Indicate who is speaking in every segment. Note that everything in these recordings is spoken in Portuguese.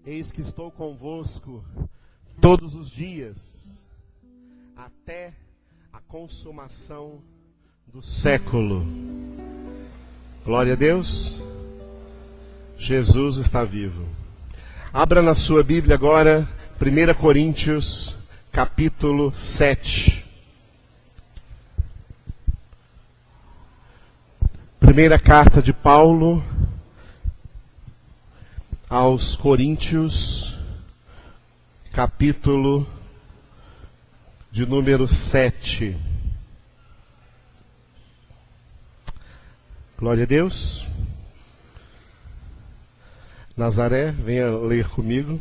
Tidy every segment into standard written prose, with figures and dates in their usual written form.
Speaker 1: Eis que estou convosco todos os dias, até a consumação do século. Glória a Deus. Jesus está vivo. Abra na sua Bíblia agora, 1 Coríntios, capítulo 7. Primeira carta de Paulo aos Coríntios, capítulo de número 7. Glória a Deus. Nazaré, venha ler comigo.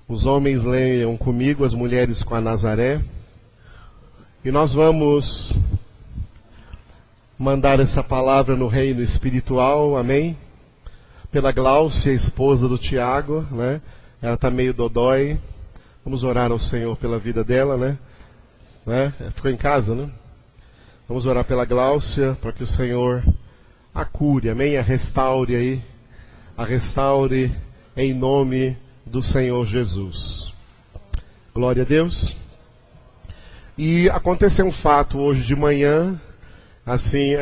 Speaker 1: Os homens leiam comigo, as mulheres com a Nazaré. E nós vamos mandar essa palavra no reino espiritual, amém? Pela Gláucia, esposa do Tiago, né? Ela está meio dodói. Vamos orar ao Senhor pela vida dela, né? Ficou em casa, né? Vamos orar pela Gláucia, para que o Senhor a cure, amém? A restaure aí. A restaure em nome do Senhor Jesus. Glória a Deus. E aconteceu um fato hoje de manhã, assim,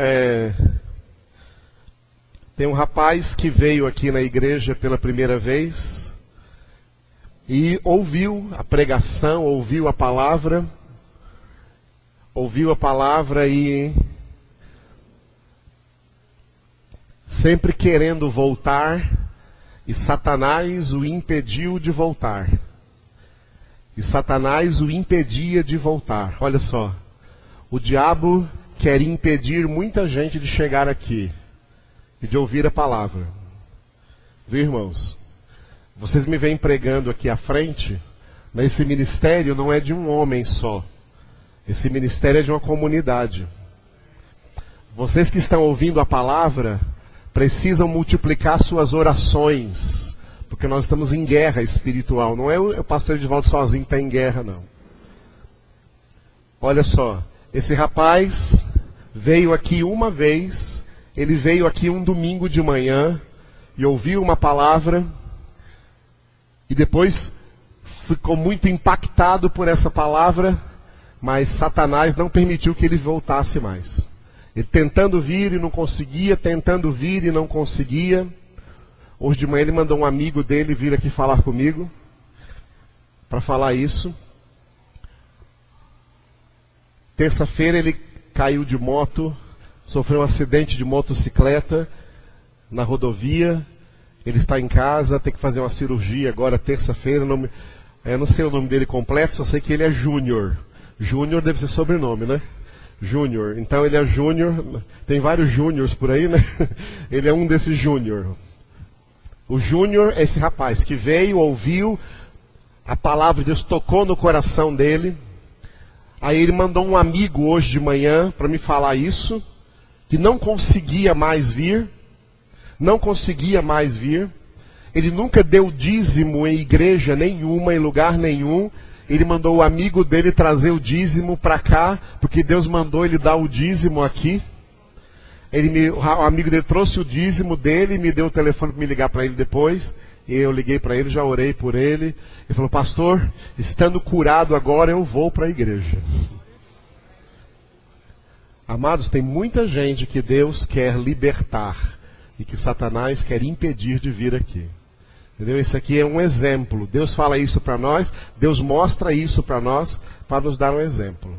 Speaker 1: tem um rapaz que veio aqui na igreja pela primeira vez e ouviu a pregação, ouviu a palavra e sempre querendo voltar, e Satanás o impediu de voltar. E Satanás o impedia de voltar. Olha só, o diabo quer impedir muita gente de chegar aqui e de ouvir a palavra. Viu, irmãos? Vocês me vêm pregando aqui à frente, mas esse ministério não é de um homem só. Esse ministério é de uma comunidade. Vocês que estão ouvindo a palavra precisam multiplicar suas orações, porque nós estamos em guerra espiritual. Não é o pastor Edivaldo sozinho que está em guerra, não. Olha só, esse rapaz veio aqui uma vez, ele veio aqui um domingo de manhã e ouviu uma palavra e depois ficou muito impactado por essa palavra, mas Satanás não permitiu que ele voltasse mais. Ele tentando vir e não conseguia, tentando vir e não conseguia. Hoje de manhã ele mandou um amigo dele vir aqui falar comigo, para falar isso. Terça-feira ele caiu de moto, sofreu um acidente de motocicleta na rodovia. Ele está em casa, tem que fazer uma cirurgia agora, terça-feira. Eu não sei o nome dele completo, só sei que ele é Júnior. Júnior deve ser sobrenome, né? Júnior. Então ele é Júnior. Tem vários Júniors por aí, né? Ele é um desses Júnior. O Júnior é esse rapaz que veio, ouviu, a palavra de Deus tocou no coração dele. Aí ele mandou um amigo hoje de manhã para me falar isso, que não conseguia mais vir. Ele nunca deu dízimo em igreja nenhuma, em lugar nenhum. Ele mandou o amigo dele trazer o dízimo para cá, porque Deus mandou ele dar o dízimo aqui. O amigo dele trouxe o dízimo dele, me deu o telefone para me ligar para ele depois. E eu liguei para ele, já orei por ele. Ele falou: pastor, estando curado agora eu vou para a igreja. Amados, tem muita gente que Deus quer libertar e que Satanás quer impedir de vir aqui. Entendeu? Esse aqui é um exemplo. Deus fala isso para nós, Deus mostra isso para nós, para nos dar um exemplo.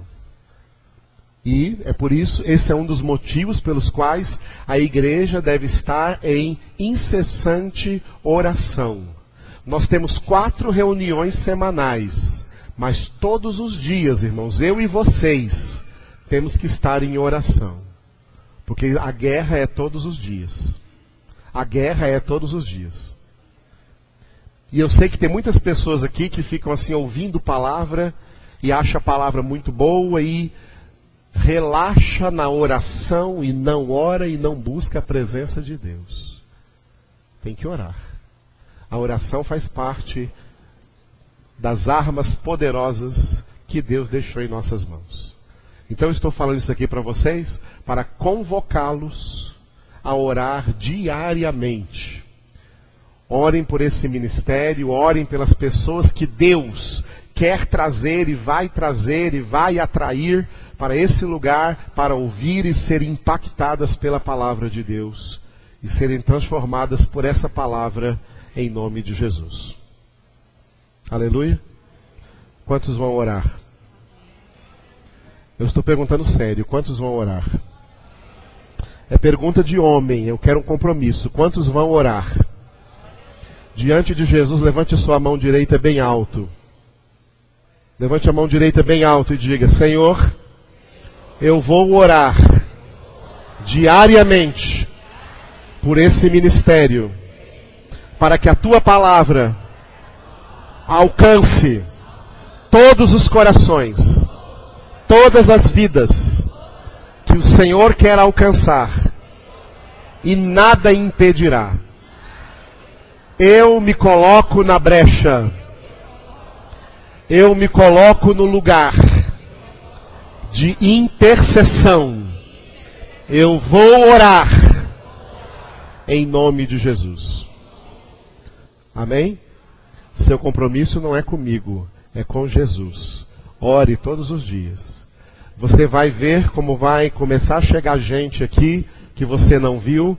Speaker 1: E é por isso, esse é um dos motivos pelos quais a igreja deve estar em incessante oração. Nós temos 4 reuniões semanais, mas todos os dias, irmãos, eu e vocês, temos que estar em oração. Porque a guerra é todos os dias. A guerra é todos os dias. E eu sei que tem muitas pessoas aqui que ficam assim ouvindo palavra e acham a palavra muito boa e relaxa na oração e não ora e não busca a presença de Deus. Tem que orar. A oração faz parte das armas poderosas que Deus deixou em nossas mãos. Então eu estou falando isso aqui para vocês, para convocá-los a orar diariamente. Orem por esse ministério, orem pelas pessoas que Deus quer trazer e vai atrair para esse lugar, para ouvir e serem impactadas pela palavra de Deus e serem transformadas por essa palavra em nome de Jesus. Aleluia. Quantos vão orar? Eu estou perguntando sério, quantos vão orar? É pergunta de homem, eu quero um compromisso. Quantos vão orar? Diante de Jesus, levante a sua mão direita bem alto. Levante a mão direita bem alto e diga: Senhor, eu vou orar diariamente por esse ministério, para que a tua palavra alcance todos os corações, todas as vidas que o Senhor quer alcançar, e nada impedirá. Eu me coloco na brecha, eu me coloco no lugar de intercessão. Eu vou orar em nome de Jesus. Amém? Seu compromisso não é comigo, é com Jesus. Ore todos os dias. Você vai ver como vai começar a chegar gente aqui que você não viu.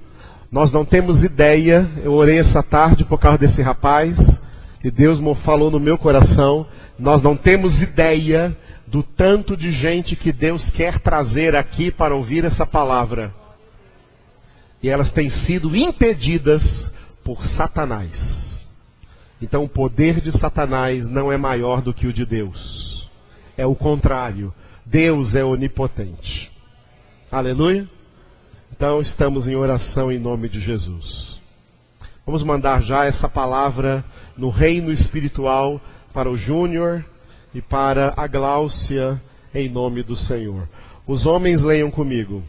Speaker 1: Nós não temos ideia. Eu orei essa tarde por causa desse rapaz e Deus falou no meu coração. Nós não temos ideia do tanto de gente que Deus quer trazer aqui para ouvir essa palavra. E elas têm sido impedidas por Satanás. Então o poder de Satanás não é maior do que o de Deus. É o contrário. Deus é onipotente. Aleluia? Então estamos em oração em nome de Jesus. Vamos mandar já essa palavra no reino espiritual para o Júnior e para a Gláucia em nome do Senhor. Os homens leiam comigo.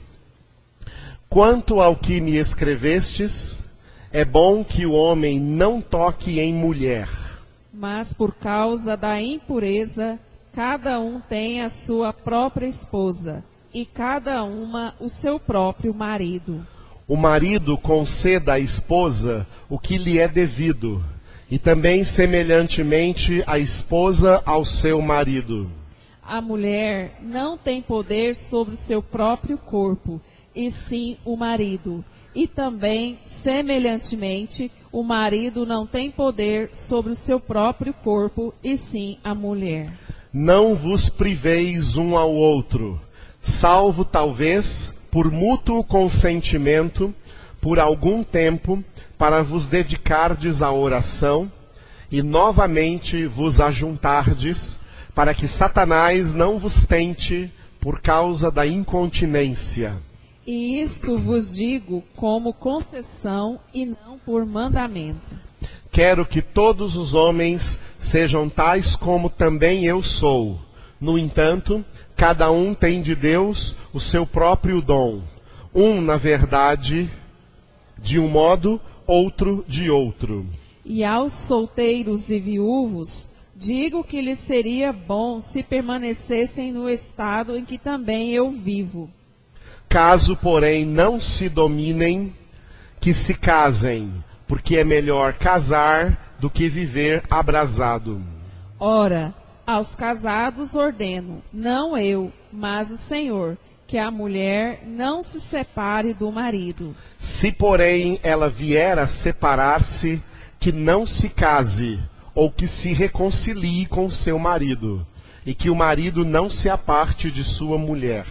Speaker 1: Quanto ao que me escrevestes, é bom que o homem não toque em mulher.
Speaker 2: Mas por causa da impureza, cada um tem a sua própria esposa, e cada uma o seu próprio marido.
Speaker 1: O marido conceda à esposa o que lhe é devido, e também semelhantemente a esposa ao seu marido.
Speaker 2: A mulher não tem poder sobre o seu próprio corpo, e sim o marido. E também, semelhantemente, o marido não tem poder sobre o seu próprio corpo, e sim a mulher.
Speaker 1: Não vos priveis um ao outro, salvo talvez por mútuo consentimento, por algum tempo, para vos dedicardes à oração, e novamente vos ajuntardes, para que Satanás não vos tente por causa da incontinência.
Speaker 2: E isto vos digo como concessão e não por mandamento.
Speaker 1: Quero que todos os homens sejam tais como também eu sou. No entanto, cada um tem de Deus o seu próprio dom. Um, na verdade, de um modo, outro de outro.
Speaker 2: E aos solteiros e viúvos, digo que lhes seria bom se permanecessem no estado em que também eu vivo.
Speaker 1: Caso, porém, não se dominem, que se casem, porque é melhor casar do que viver abrasado.
Speaker 2: Ora, aos casados ordeno, não eu, mas o Senhor, que a mulher não se separe do marido.
Speaker 1: Se, porém, ela vier a separar-se, que não se case, ou que se reconcilie com seu marido, e que o marido não se aparte de sua mulher.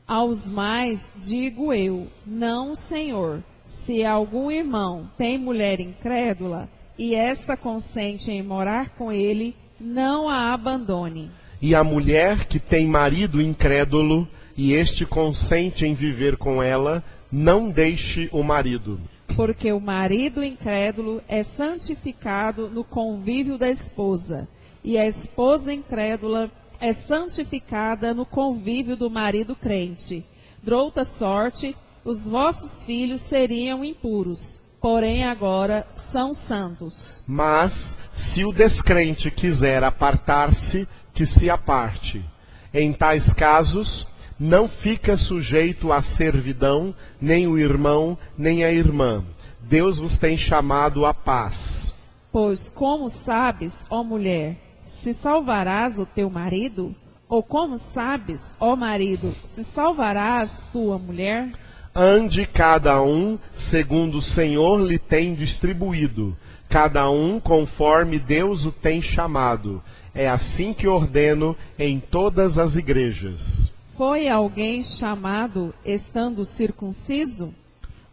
Speaker 2: Aos mais digo eu, não, Senhor, se algum irmão tem mulher incrédula, e esta consente em morar com ele, não a abandone.
Speaker 1: E a mulher que tem marido incrédulo, e este consente em viver com ela, não deixe o marido.
Speaker 2: Porque o marido incrédulo é santificado no convívio da esposa, e a esposa incrédula é santificada no convívio do marido crente. De outra sorte, os vossos filhos seriam impuros, porém agora são santos.
Speaker 1: Mas, se o descrente quiser apartar-se, que se aparte. Em tais casos, não fica sujeito à servidão, nem o irmão, nem a irmã. Deus vos tem chamado à paz.
Speaker 2: Pois como sabes, ó mulher, se salvarás o teu marido? Ou como sabes, ó marido, se salvarás tua mulher?
Speaker 1: Ande cada um segundo o Senhor lhe tem distribuído, cada um conforme Deus o tem chamado. É assim que ordeno em todas as igrejas.
Speaker 2: Foi alguém chamado estando circunciso?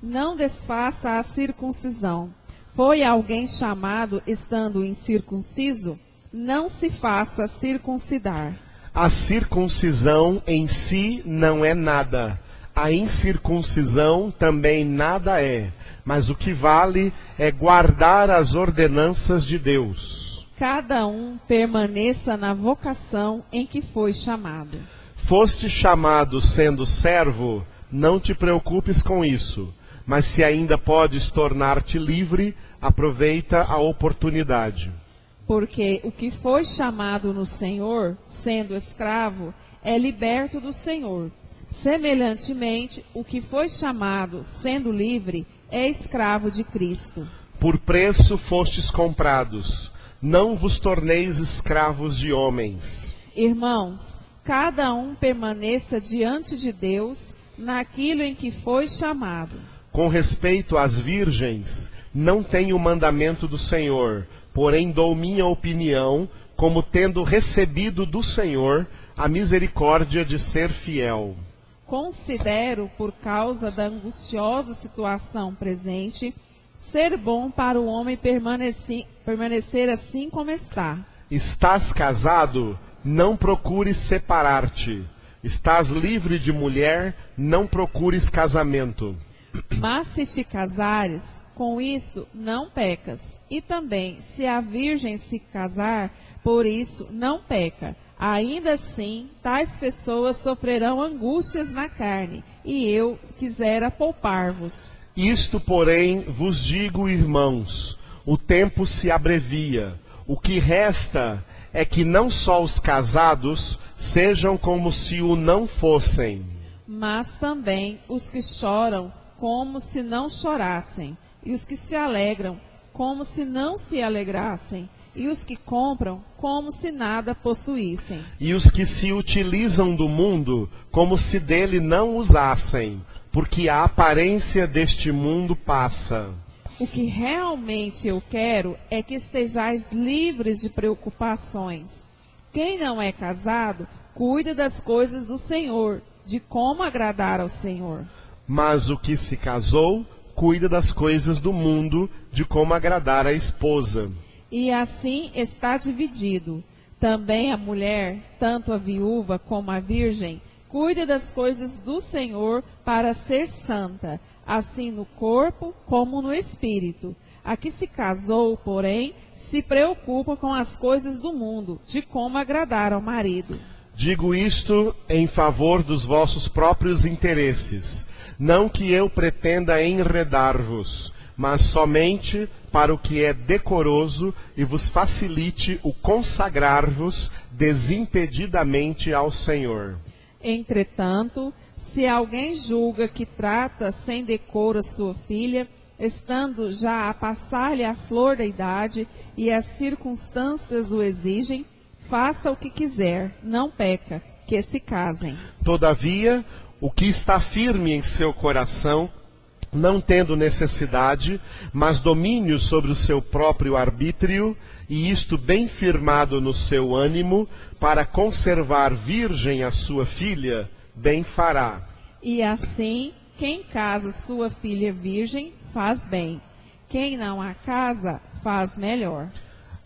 Speaker 2: Não desfaça a circuncisão. Foi alguém chamado estando incircunciso? Não se faça circuncidar.
Speaker 1: A circuncisão em si não é nada. A incircuncisão também nada é. Mas o que vale é guardar as ordenanças de Deus.
Speaker 2: Cada um permaneça na vocação em que foi chamado.
Speaker 1: Foste chamado sendo servo, não te preocupes com isso. Mas se ainda podes tornar-te livre, aproveita a oportunidade.
Speaker 2: Porque o que foi chamado no Senhor, sendo escravo, é liberto do Senhor. Semelhantemente, o que foi chamado, sendo livre, é escravo de Cristo.
Speaker 1: Por preço fostes comprados, não vos torneis escravos de homens.
Speaker 2: Irmãos, cada um permaneça diante de Deus naquilo em que foi chamado.
Speaker 1: Com respeito às virgens, não tenho o mandamento do Senhor, porém dou minha opinião, como tendo recebido do Senhor a misericórdia de ser fiel.
Speaker 2: Considero, por causa da angustiosa situação presente, ser bom para o homem permanecer assim como está.
Speaker 1: Estás casado? Não procures separar-te. Estás livre de mulher? Não procures casamento.
Speaker 2: Mas se te casares, com isto não pecas. E também, se a virgem se casar, por isso não peca. Ainda assim, tais pessoas sofrerão angústias na carne, e eu quisera poupar-vos.
Speaker 1: Isto, porém, vos digo, irmãos, o tempo se abrevia. O que resta é que não só os casados sejam como se o não fossem,
Speaker 2: mas também os que choram como se não chorassem, e os que se alegram como se não se alegrassem, e os que compram como se nada possuíssem.
Speaker 1: E os que se utilizam do mundo como se dele não usassem, porque a aparência deste mundo passa.
Speaker 2: O que realmente eu quero é que estejais livres de preocupações. Quem não é casado, cuida das coisas do Senhor, de como agradar ao Senhor.
Speaker 1: Mas o que se casou, cuida das coisas do mundo, de como agradar a esposa.
Speaker 2: E assim está dividido. Também a mulher, tanto a viúva como a virgem, cuida das coisas do Senhor para ser santa, assim no corpo como no espírito. A que se casou, porém, se preocupa com as coisas do mundo, de como agradar ao marido.
Speaker 1: Digo isto em favor dos vossos próprios interesses. Não que eu pretenda enredar-vos, mas somente para o que é decoroso e vos facilite o consagrar-vos desimpedidamente ao Senhor.
Speaker 2: Entretanto, se alguém julga que trata sem decoro a sua filha, estando já a passar-lhe a flor da idade e as circunstâncias o exigem, faça o que quiser, não peca, que se casem.
Speaker 1: Todavia, o que está firme em seu coração, não tendo necessidade, mas domínio sobre o seu próprio arbítrio, e isto bem firmado no seu ânimo, para conservar virgem a sua filha, bem fará.
Speaker 2: E assim, quem casa sua filha virgem, faz bem. Quem não a casa, faz melhor.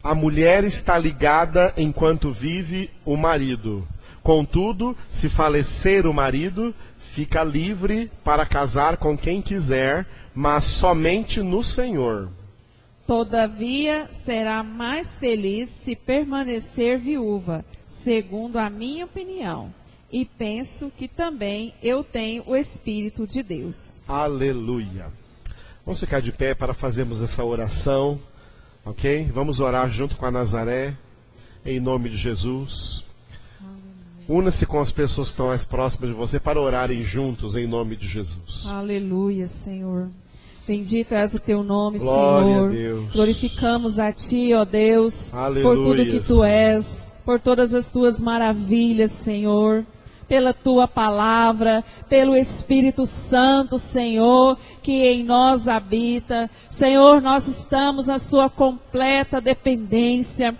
Speaker 1: A mulher está ligada enquanto vive o marido. Contudo, se falecer o marido, fica livre para casar com quem quiser, mas somente no Senhor.
Speaker 2: Todavia, será mais feliz se permanecer viúva, segundo a minha opinião. E penso que também eu tenho o Espírito de Deus.
Speaker 1: Aleluia. Vamos ficar de pé para fazermos essa oração, ok? Vamos orar junto com a Nazaré, em nome de Jesus. Una-se com as pessoas que estão mais próximas de você para orarem juntos em nome de Jesus.
Speaker 2: Aleluia, Senhor. Bendito és o teu nome,
Speaker 1: Glória
Speaker 2: Senhor.
Speaker 1: a Deus.
Speaker 2: Glorificamos a ti, ó Deus,
Speaker 1: Aleluia,
Speaker 2: por tudo que tu
Speaker 1: Senhor.
Speaker 2: és, por todas as tuas maravilhas, Senhor, pela tua palavra, pelo Espírito Santo, Senhor, que em nós habita. Senhor, nós estamos na sua completa dependência.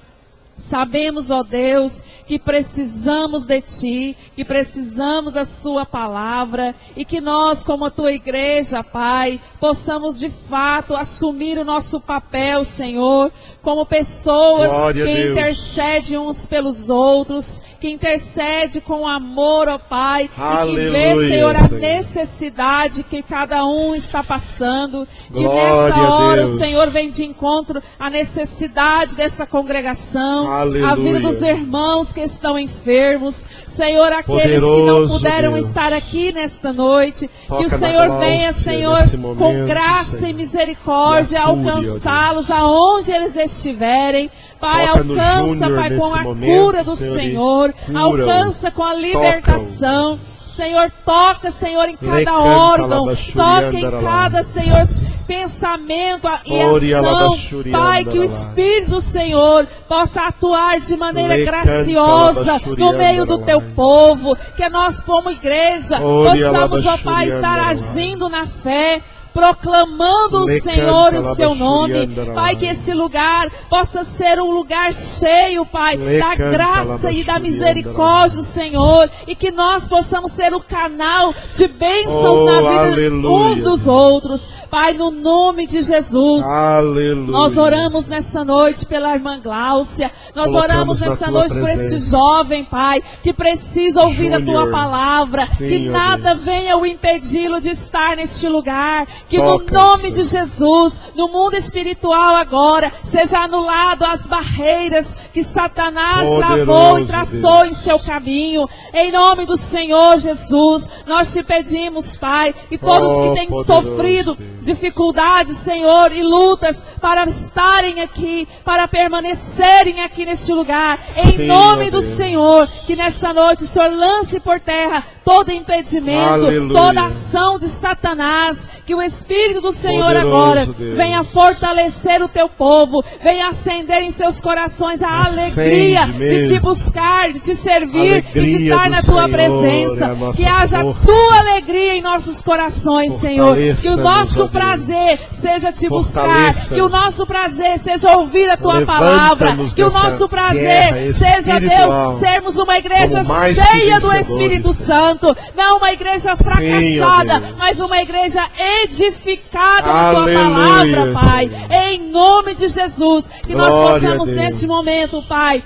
Speaker 2: Sabemos, ó Deus, que precisamos de Ti, que precisamos da Sua palavra e que nós, como a Tua igreja, Pai, possamos de fato assumir o nosso papel, Senhor, como pessoas
Speaker 1: Glória a
Speaker 2: que
Speaker 1: Deus.
Speaker 2: intercedem uns pelos outros, que intercede com amor, ó Pai, e que
Speaker 1: Aleluia,
Speaker 2: vê, Senhor, a
Speaker 1: Senhor.
Speaker 2: necessidade que cada um está passando, que
Speaker 1: Glória
Speaker 2: nessa
Speaker 1: a
Speaker 2: hora
Speaker 1: Deus.
Speaker 2: o Senhor vem de encontro à necessidade dessa congregação,
Speaker 1: Aleluia.
Speaker 2: a vida dos irmãos que estão enfermos, Senhor, aqueles que não
Speaker 1: Poderoso
Speaker 2: puderam
Speaker 1: Deus.
Speaker 2: estar aqui nesta noite,
Speaker 1: Toca
Speaker 2: que o
Speaker 1: na
Speaker 2: Senhor
Speaker 1: Gláucia
Speaker 2: venha, Senhor,
Speaker 1: nesse momento,
Speaker 2: com graça
Speaker 1: Senhor.
Speaker 2: e misericórdia,
Speaker 1: E a cure, ó
Speaker 2: alcançá-los aonde eles estiverem. Pai,
Speaker 1: Toca no
Speaker 2: alcança,
Speaker 1: Júnior
Speaker 2: Pai, com
Speaker 1: nesse
Speaker 2: a
Speaker 1: momento,
Speaker 2: cura do
Speaker 1: Senhor,
Speaker 2: Senhor,
Speaker 1: e cura-o.
Speaker 2: alcança com a libertação. Senhor, toca, Senhor, em cada
Speaker 1: Lecanta
Speaker 2: órgão,
Speaker 1: labachurianda
Speaker 2: toca em
Speaker 1: lá.
Speaker 2: cada, Senhor, pensamento e
Speaker 1: Oria
Speaker 2: ação,
Speaker 1: labachurianda
Speaker 2: Pai, que o
Speaker 1: lá.
Speaker 2: Espírito do Senhor possa atuar de maneira
Speaker 1: Lecanta
Speaker 2: graciosa no
Speaker 1: labachurianda
Speaker 2: meio do
Speaker 1: lá.
Speaker 2: teu povo, que nós como igreja
Speaker 1: Oria
Speaker 2: possamos, ó Pai,
Speaker 1: labachurianda
Speaker 2: estar
Speaker 1: lá.
Speaker 2: agindo na fé, proclamando o
Speaker 1: Lecanta
Speaker 2: Senhor o seu nome,
Speaker 1: labachurianda lá.
Speaker 2: Pai, que esse lugar possa ser um lugar cheio, Pai, da
Speaker 1: Lecanta
Speaker 2: graça e da
Speaker 1: labachurianda
Speaker 2: misericórdia do Senhor, e que nós possamos ser o canal de bênçãos
Speaker 1: Oh,
Speaker 2: na vida
Speaker 1: aleluia.
Speaker 2: uns dos outros, Pai, no nome de Jesus.
Speaker 1: Aleluia.
Speaker 2: Nós oramos nessa noite pela irmã Gláucia. Nós
Speaker 1: Colocamos
Speaker 2: oramos
Speaker 1: na
Speaker 2: nessa
Speaker 1: tua
Speaker 2: noite por
Speaker 1: presença.
Speaker 2: este jovem, Pai, que precisa ouvir a tua
Speaker 1: Júnior.
Speaker 2: palavra.
Speaker 1: Sim,
Speaker 2: Que
Speaker 1: ó
Speaker 2: nada venha o impedi-lo de estar neste lugar. Que
Speaker 1: Toca,
Speaker 2: no nome
Speaker 1: Senhor.
Speaker 2: de Jesus, no mundo espiritual agora, seja anulado as barreiras que Satanás
Speaker 1: Poderoso
Speaker 2: travou e traçou em seu caminho. Em nome do Senhor Jesus, nós te pedimos, Pai, e todos
Speaker 1: Oh,
Speaker 2: que têm
Speaker 1: poderoso
Speaker 2: sofrido
Speaker 1: Deus.
Speaker 2: dificuldades, Senhor, e lutas para estarem aqui, para permanecerem aqui neste lugar. Em
Speaker 1: Sim,
Speaker 2: nome
Speaker 1: ó
Speaker 2: do
Speaker 1: Deus.
Speaker 2: Senhor, que nessa noite o Senhor lance por terra todo impedimento,
Speaker 1: Aleluia.
Speaker 2: toda ação de Satanás, que o Espírito do Senhor
Speaker 1: Poderoso
Speaker 2: agora
Speaker 1: Deus.
Speaker 2: venha fortalecer o teu povo, venha acender em seus corações a
Speaker 1: Acende
Speaker 2: alegria de te
Speaker 1: mesmo.
Speaker 2: buscar, de te servir e de
Speaker 1: Alegria
Speaker 2: estar
Speaker 1: do
Speaker 2: na tua
Speaker 1: Senhor
Speaker 2: presença.
Speaker 1: é a nossa
Speaker 2: Que haja
Speaker 1: força.
Speaker 2: tua alegria em nossos corações, Senhor. Que o
Speaker 1: Fortaleça-nos, ó
Speaker 2: nosso
Speaker 1: Deus.
Speaker 2: prazer seja te buscar.
Speaker 1: Fortaleça-nos.
Speaker 2: Que o nosso prazer seja ouvir a tua
Speaker 1: Levanta-nos
Speaker 2: palavra. Que o
Speaker 1: dessa
Speaker 2: nosso prazer
Speaker 1: guerra
Speaker 2: seja,
Speaker 1: espiritual,
Speaker 2: Deus, sermos uma igreja
Speaker 1: como mais que
Speaker 2: cheia do
Speaker 1: vencedores,
Speaker 2: Espírito
Speaker 1: Senhor.
Speaker 2: Santo. Não uma igreja
Speaker 1: ó
Speaker 2: fracassada,
Speaker 1: Deus.
Speaker 2: mas uma igreja edificada na tua
Speaker 1: Aleluia,
Speaker 2: palavra, Pai.
Speaker 1: Senhor.
Speaker 2: Em nome de Jesus. Que nós
Speaker 1: Glória a
Speaker 2: possamos
Speaker 1: Deus.
Speaker 2: neste momento, Pai,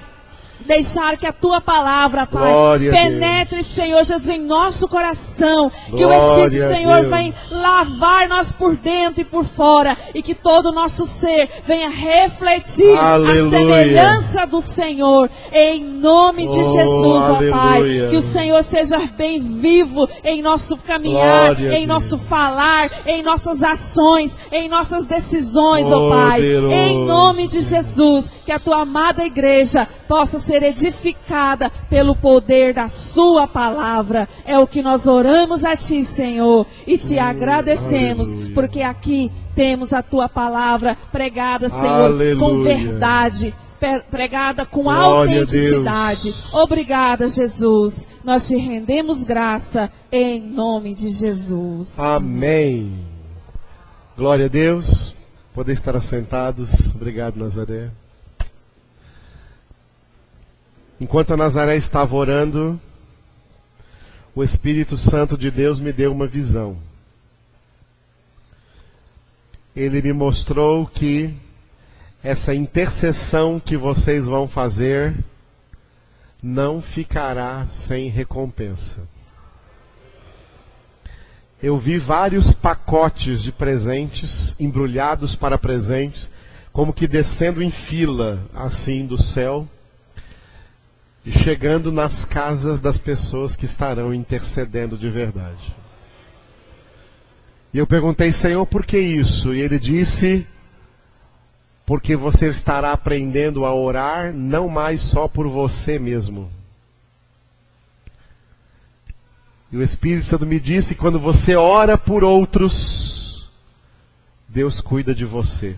Speaker 2: deixar que a tua palavra, Pai,
Speaker 1: Glória a
Speaker 2: penetre, Senhor Jesus, em nosso coração. Que o
Speaker 1: Glória
Speaker 2: Espírito
Speaker 1: a
Speaker 2: do Senhor
Speaker 1: Deus.
Speaker 2: venha lavar nós por dentro e por fora. E que todo o nosso ser venha refletir
Speaker 1: Aleluia.
Speaker 2: a semelhança do Senhor. Em nome de
Speaker 1: Oh,
Speaker 2: Jesus, ó Pai.
Speaker 1: aleluia.
Speaker 2: Que o Senhor seja bem vivo em nosso caminhar,
Speaker 1: Glória a
Speaker 2: em
Speaker 1: Deus.
Speaker 2: nosso falar, em nossas ações, em nossas decisões, ó Pai.
Speaker 1: Poderoso.
Speaker 2: Em nome de Jesus, que a tua amada igreja possa ser edificada pelo poder da sua palavra. É o que nós oramos a ti, Senhor, e te agradecemos,
Speaker 1: aleluia.
Speaker 2: porque aqui temos a tua palavra pregada, Senhor,
Speaker 1: Aleluia.
Speaker 2: com verdade, pregada com
Speaker 1: Glória a
Speaker 2: autenticidade. Obrigada, Jesus. Nós te rendemos graça em nome de Jesus.
Speaker 1: Amém. Glória a Deus. Poder estar assentados. Obrigado, Nazaré. Enquanto a Nazaré estava orando, o Espírito Santo de Deus me deu uma visão. Ele me mostrou que essa intercessão que vocês vão fazer não ficará sem recompensa. Eu vi vários pacotes de presentes, embrulhados para presentes, como que descendo em fila, assim, do céu, e chegando nas casas das pessoas que estarão intercedendo de verdade. E eu perguntei, Senhor, por que isso? E ele disse, porque você estará aprendendo a orar não mais só por você mesmo. E o Espírito Santo me disse, quando você ora por outros, Deus cuida de você.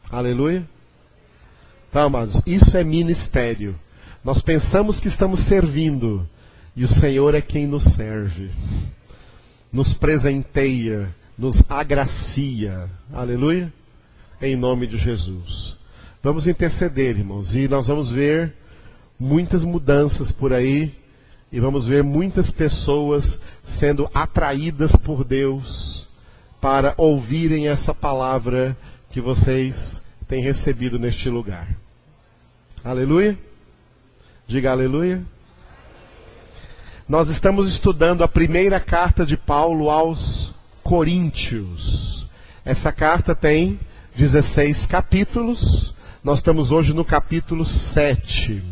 Speaker 1: Aleluia? Tá, amados? Isso é ministério. Nós pensamos que estamos servindo, e o Senhor é quem nos serve. Nos presenteia, nos agracia. Aleluia? Em nome de Jesus. Vamos interceder, irmãos, e nós vamos ver muitas mudanças por aí, e vamos ver muitas pessoas sendo atraídas por Deus para ouvirem essa palavra que vocês têm recebido neste lugar. Aleluia? Diga aleluia. Nós estamos estudando a primeira carta de Paulo aos Coríntios. Essa carta tem 16 capítulos. Nós estamos hoje no capítulo 7.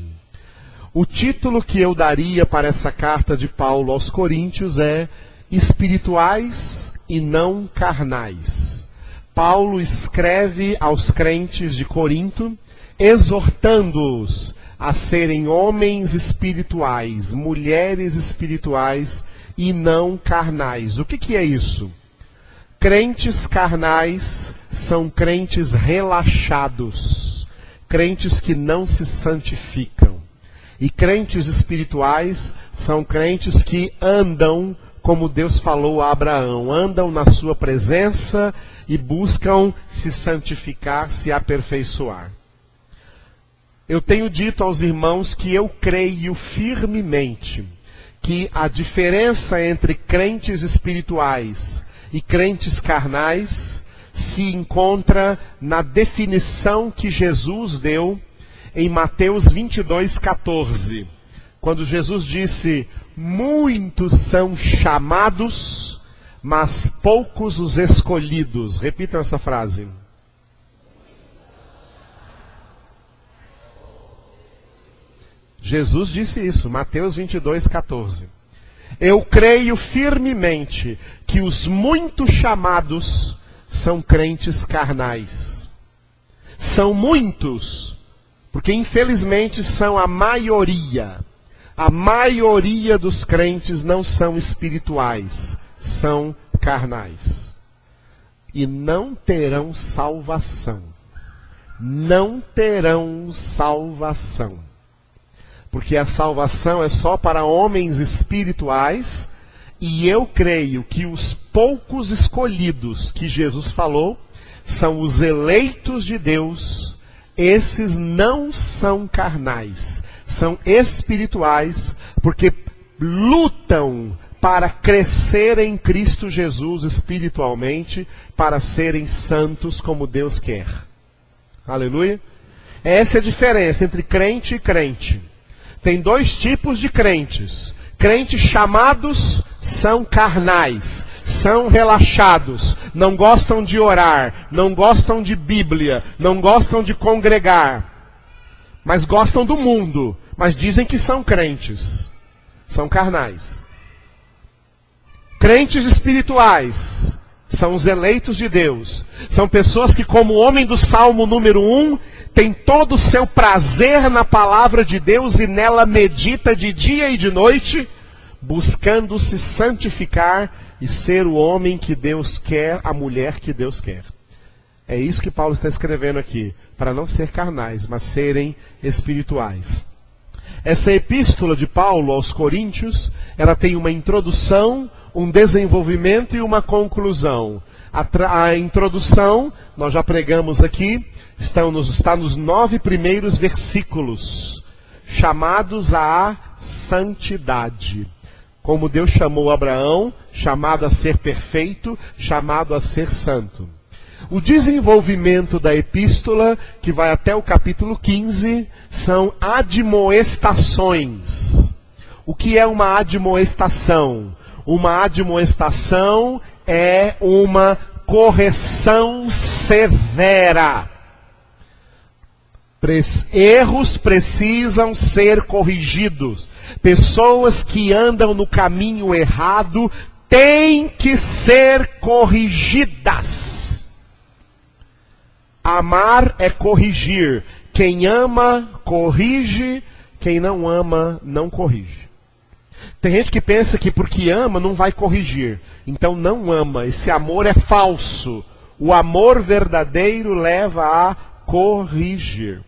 Speaker 1: O título que eu daria para essa carta de Paulo aos Coríntios é Espirituais e não carnais. Paulo escreve aos crentes de Corinto, exortando-os a serem homens espirituais, mulheres espirituais e não carnais. O que é isso? Crentes carnais são crentes relaxados, crentes que não se santificam. E crentes espirituais são crentes que andam como Deus falou a Abraão, andam na sua presença e buscam se santificar, se aperfeiçoar. Eu tenho dito aos irmãos que eu creio firmemente que a diferença entre crentes espirituais e crentes carnais se encontra na definição que Jesus deu em Mateus 22:14, quando Jesus disse: muitos são chamados, mas poucos os escolhidos. Repitam essa frase. Jesus disse isso, Mateus 22:14. Eu creio firmemente que os muitos chamados são crentes carnais. São muitos, porque infelizmente são a maioria. A maioria dos crentes não são espirituais, são carnais. E não terão salvação. Não terão salvação. Porque a salvação é só para homens espirituais, e eu creio que os poucos escolhidos que Jesus falou são os eleitos de Deus. Esses não são carnais, são espirituais, porque lutam para crescer em Cristo Jesus espiritualmente, para serem santos como Deus quer. Aleluia? Essa é a diferença entre crente e crente. Tem dois tipos de crentes. Crentes chamados são carnais, são relaxados, não gostam de orar, não gostam de Bíblia, não gostam de congregar, mas gostam do mundo, mas dizem que são crentes. São carnais. Crentes espirituais são os eleitos de Deus. São pessoas que, como o homem do Salmo número 1, tem todo o seu prazer na palavra de Deus e nela medita de dia e de noite, buscando se santificar e ser o homem que Deus quer, a mulher que Deus quer. É isso que Paulo está escrevendo aqui, para não ser carnais, mas serem espirituais. Essa epístola de Paulo aos Coríntios, ela tem uma introdução, um desenvolvimento e uma conclusão. A introdução, nós já pregamos aqui, está nos 9 primeiros versículos, chamados à santidade. Como Deus chamou Abraão, chamado a ser perfeito, chamado a ser santo. O desenvolvimento da epístola, que vai até o capítulo 15, são admoestações. O que é uma admoestação? Uma admoestação é uma correção severa. Erros precisam ser corrigidos. Pessoas que andam no caminho errado têm que ser corrigidas. Amar é corrigir. Quem ama, corrige. Quem não ama, não corrige. Tem gente que pensa que porque ama não vai corrigir. Então não ama. Esse amor é falso. O amor verdadeiro leva a corrigir.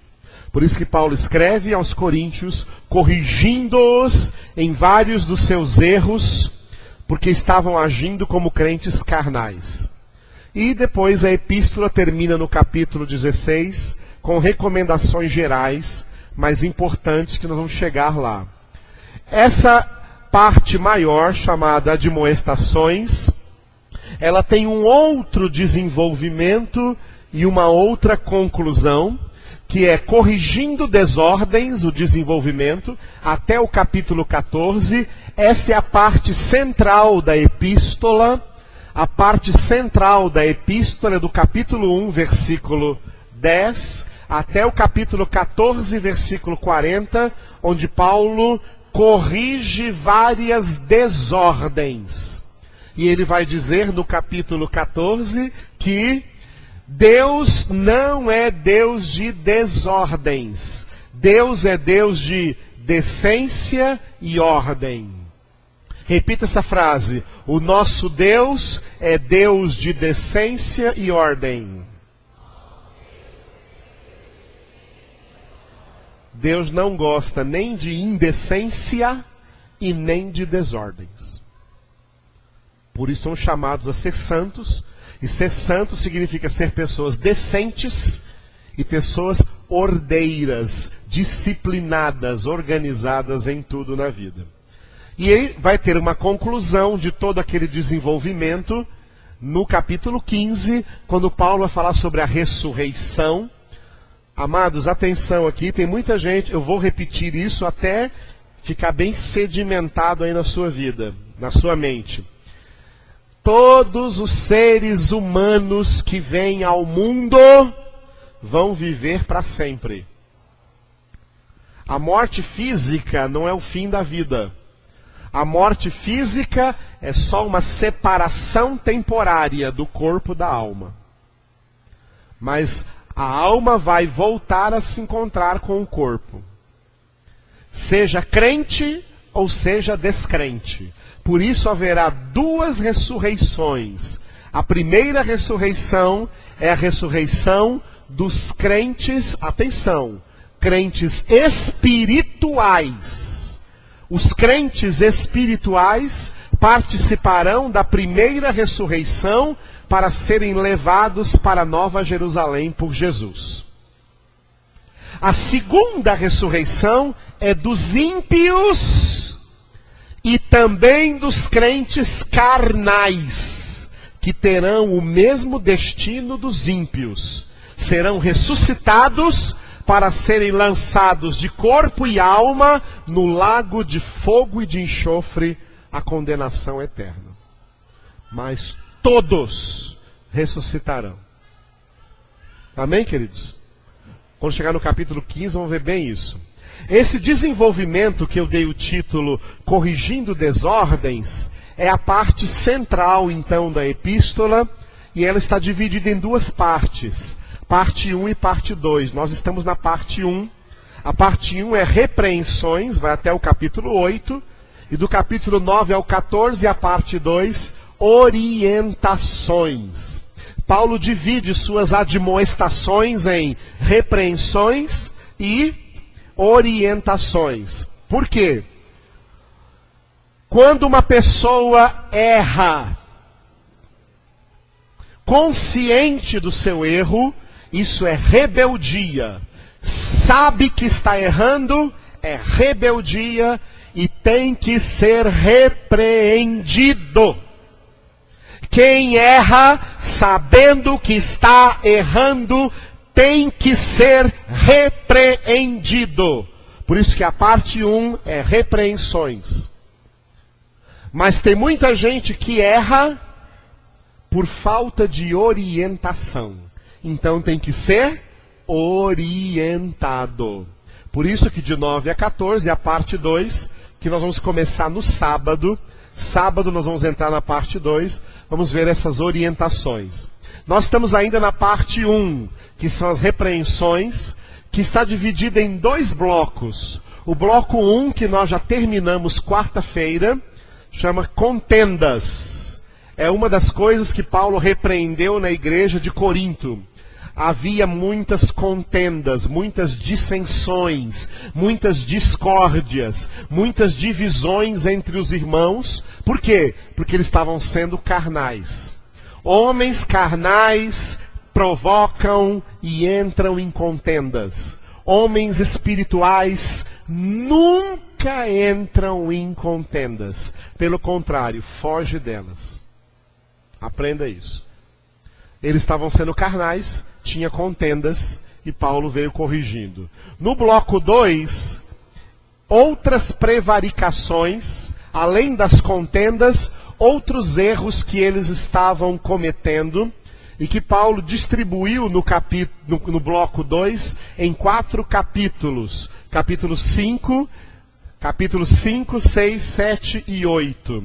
Speaker 1: Por isso que Paulo escreve aos Coríntios, corrigindo-os em vários dos seus erros, porque estavam agindo como crentes carnais. E depois a epístola termina no capítulo 16, com recomendações gerais, mas importantes, que nós vamos chegar lá. Essa parte maior, chamada admoestações, ela tem um outro desenvolvimento e uma outra conclusão, que é corrigindo desordens, o desenvolvimento, até o capítulo 14. Essa é a parte central da epístola. A parte central da epístola é do capítulo 1, versículo 10, até o capítulo 14, versículo 40, onde Paulo corrige várias desordens. E ele vai dizer no capítulo 14 que Deus não é Deus de desordens. Deus é Deus de decência e ordem. Repita essa frase. O nosso Deus é Deus de decência e ordem. Deus não gosta nem de indecência e nem de desordens. Por isso são chamados a ser santos. E ser santo significa ser pessoas decentes e pessoas ordeiras, disciplinadas, organizadas em tudo na vida. E ele vai ter uma conclusão de todo aquele desenvolvimento no capítulo 15, quando Paulo vai falar sobre a ressurreição. Amados, atenção aqui, tem muita gente, eu vou repetir isso até ficar bem sedimentado aí na sua vida, na sua mente. Todos os seres humanos que vêm ao mundo vão viver para sempre. A morte física não é o fim da vida. A morte física é só uma separação temporária do corpo da alma. Mas a alma vai voltar a se encontrar com o corpo. Seja crente ou seja descrente. Por isso haverá duas ressurreições. A primeira ressurreição é a ressurreição dos crentes, atenção, crentes espirituais. Os crentes espirituais participarão da primeira ressurreição para serem levados para Nova Jerusalém por Jesus. A segunda ressurreição é dos ímpios e também dos crentes carnais, que terão o mesmo destino dos ímpios. Serão ressuscitados para serem lançados de corpo e alma no lago de fogo e de enxofre, a condenação eterna. Mas todos ressuscitarão. Amém, queridos? Quando chegar no capítulo 15, vamos ver bem isso. Esse desenvolvimento que eu dei o título Corrigindo Desordens é a parte central, então, da epístola, e ela está dividida em duas partes, parte 1 e parte 2. Nós estamos na parte 1. A parte 1 é repreensões, vai até o capítulo 8, e do capítulo 9 ao 14, a parte 2, orientações. Paulo divide suas admoestações em repreensões e orientações. Por quê? Quando uma pessoa erra, consciente do seu erro, isso é rebeldia. Sabe que está errando, é rebeldia e tem que ser repreendido. Quem erra, sabendo que está errando, tem que ser repreendido. Por isso que a parte 1 é repreensões. Mas tem muita gente que erra por falta de orientação. Então tem que ser orientado. Por isso que de 9 a 14, a parte 2, que nós vamos começar no sábado. Sábado nós vamos entrar na parte 2, vamos ver essas orientações. Nós estamos ainda na parte 1, que são as repreensões, que está dividida em 2 blocos. O bloco 1, que nós já terminamos quarta-feira, chama contendas. É uma das coisas que Paulo repreendeu na igreja de Corinto. Havia muitas contendas, muitas dissensões, muitas discórdias, muitas divisões entre os irmãos. Por quê? Porque eles estavam sendo carnais. Homens carnais provocam e entram em contendas. Homens espirituais nunca entram em contendas. Pelo contrário, foge delas. Aprenda isso. Eles estavam sendo carnais, tinha contendas, e Paulo veio corrigindo. No bloco 2, outras prevaricações, além das contendas, outros erros que eles estavam cometendo, e que Paulo distribuiu no bloco 2 em 4 capítulos. Capítulo 5, 6, 7 e 8.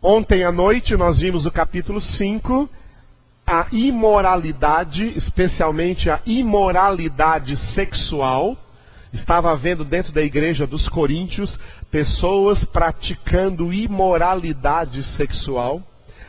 Speaker 1: Ontem à noite nós vimos o capítulo 5, a imoralidade, especialmente a imoralidade sexual. Estava havendo dentro da igreja dos Coríntios pessoas praticando imoralidade sexual.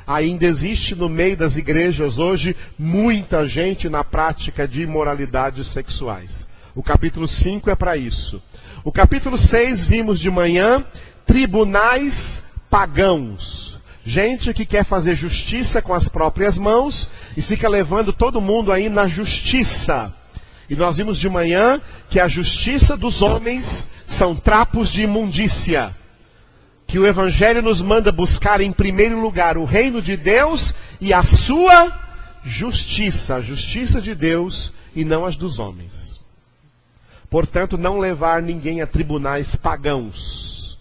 Speaker 1: Ainda existe no meio das igrejas hoje muita gente na prática de imoralidades sexuais. O capítulo 5 é para isso. O capítulo 6 vimos de manhã, tribunais pagãos. Gente que quer fazer justiça com as próprias mãos e fica levando todo mundo aí na justiça. E nós vimos de manhã que a justiça dos homens são trapos de imundícia. Que o Evangelho nos manda buscar em primeiro lugar o reino de Deus e a sua justiça. A justiça de Deus e não as dos homens. Portanto, não levar ninguém a tribunais pagãos.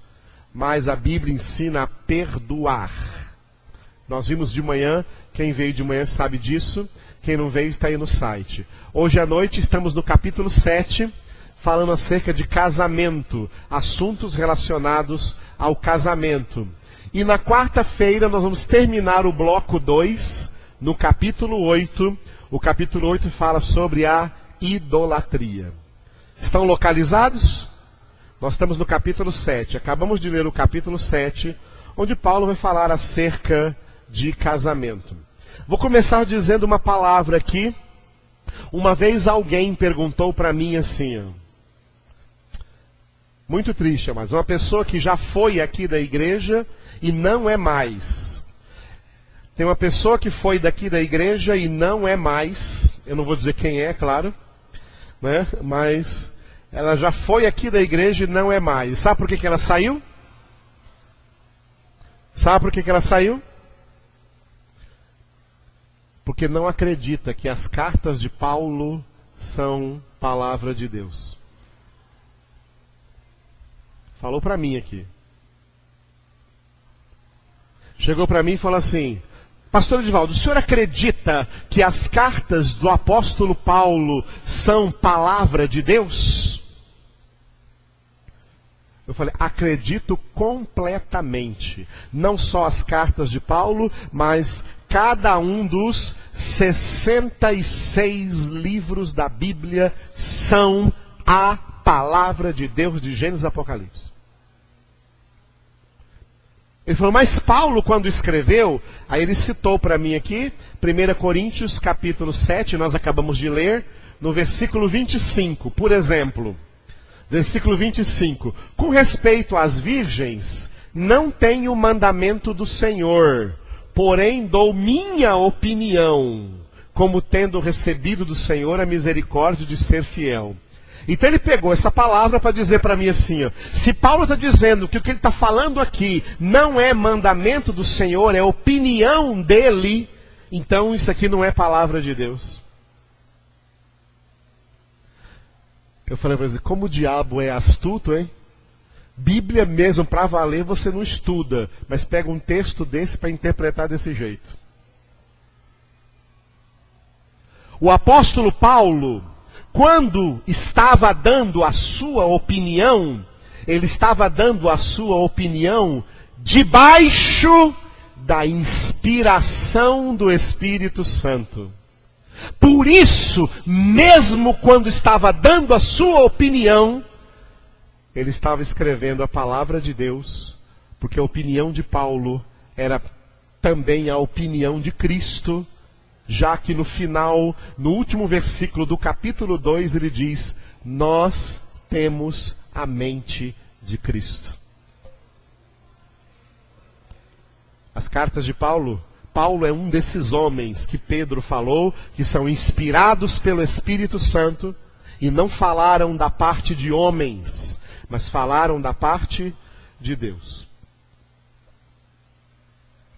Speaker 1: Mas a Bíblia ensina a perdoar. Nós vimos de manhã, quem veio de manhã sabe disso, quem não veio está aí no site. Hoje à noite estamos no capítulo 7, falando acerca de casamento, assuntos relacionados ao casamento. E na quarta-feira nós vamos terminar o bloco 2, no capítulo 8. O capítulo 8 fala sobre a idolatria. Estão localizados? Nós estamos no capítulo 7. Acabamos de ler o capítulo 7, onde Paulo vai falar acerca de casamento. Vou começar dizendo uma palavra aqui. Uma vez alguém perguntou para mim assim, muito triste, mas uma pessoa que já foi aqui da igreja e não é mais. Tem uma pessoa que foi daqui da igreja e não é mais. Eu não vou dizer quem é, claro, né? Mas ela já foi aqui da igreja e não é mais. Sabe por que ela saiu? Sabe por que ela saiu? Porque não acredita que as cartas de Paulo são palavra de Deus. Falou para mim aqui. Chegou para mim e falou assim: Pastor Edivaldo, o senhor acredita que as cartas do apóstolo Paulo são palavra de Deus? Eu falei, acredito completamente. Não só as cartas de Paulo, mas cada um dos 66 livros da Bíblia são a palavra de Deus de Gênesis e Apocalipse. Ele falou, mas Paulo quando escreveu, aí ele citou para mim aqui, 1 Coríntios capítulo 7, nós acabamos de ler, no versículo 25, por exemplo. Versículo 25. Com respeito às virgens, não tenho o mandamento do Senhor, porém dou minha opinião, como tendo recebido do Senhor a misericórdia de ser fiel. Então ele pegou essa palavra para dizer para mim assim, ó, se Paulo está dizendo que o que ele está falando aqui não é mandamento do Senhor, é opinião dele, então isso aqui não é palavra de Deus. Eu falei para ele, como o diabo é astuto, hein? Bíblia mesmo, para valer, você não estuda, mas pega um texto desse para interpretar desse jeito. O apóstolo Paulo, quando estava dando a sua opinião, ele estava dando a sua opinião debaixo da inspiração do Espírito Santo. Por isso, mesmo quando estava dando a sua opinião, ele estava escrevendo a palavra de Deus, porque a opinião de Paulo era também a opinião de Cristo, já que no final, no último versículo do capítulo 2, ele diz: nós temos a mente de Cristo. As cartas de Paulo, Paulo é um desses homens que Pedro falou, que são inspirados pelo Espírito Santo, e não falaram da parte de homens, mas falaram da parte de Deus.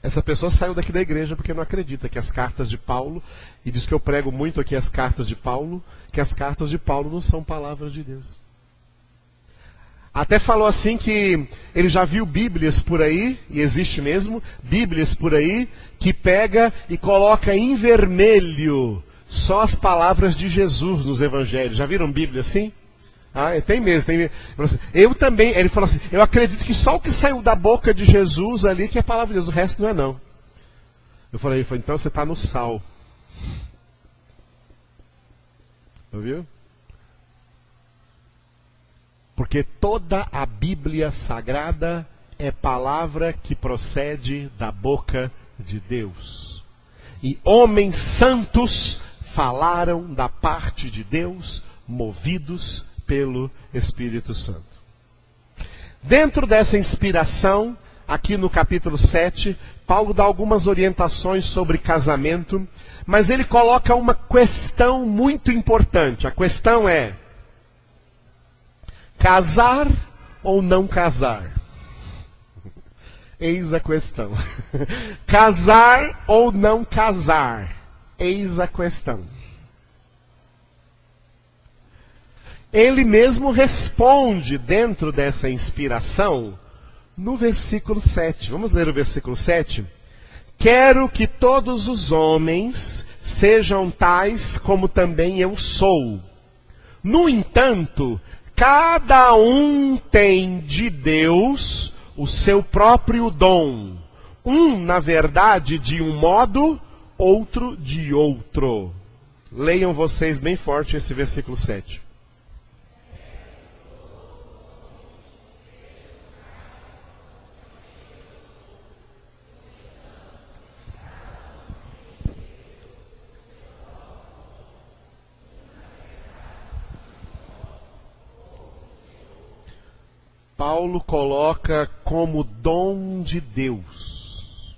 Speaker 1: Essa pessoa saiu daqui da igreja porque não acredita que as cartas de Paulo, e diz que eu prego muito aqui as cartas de Paulo, que as cartas de Paulo não são palavras de Deus. Até falou assim que ele já viu Bíblias por aí, e existe mesmo, Bíblias por aí, que pega e coloca em vermelho só as palavras de Jesus nos evangelhos. Já viram Bíblia assim? Ah, tem mesmo, tem mesmo. Eu também, ele falou assim, eu acredito que só o que saiu da boca de Jesus ali que é a palavra de Deus, o resto não é não. Eu falei, então você está no sal. Ouviu? Porque toda a Bíblia Sagrada é palavra que procede da boca de Deus. E homens santos falaram da parte de Deus, movidos pelo Espírito Santo. Dentro dessa inspiração, aqui no capítulo 7, Paulo dá algumas orientações sobre casamento, mas ele coloca uma questão muito importante. A questão é: casar ou não casar? Eis a questão. Casar ou não casar? Eis a questão. Ele mesmo responde dentro dessa inspiração no versículo 7. Vamos ler o versículo 7? Quero que todos os homens sejam tais como também eu sou. No entanto, cada um tem de Deus o seu próprio dom. Um, na verdade, de um modo, outro de outro. Leiam vocês bem forte esse versículo 7. Paulo coloca como dom de Deus.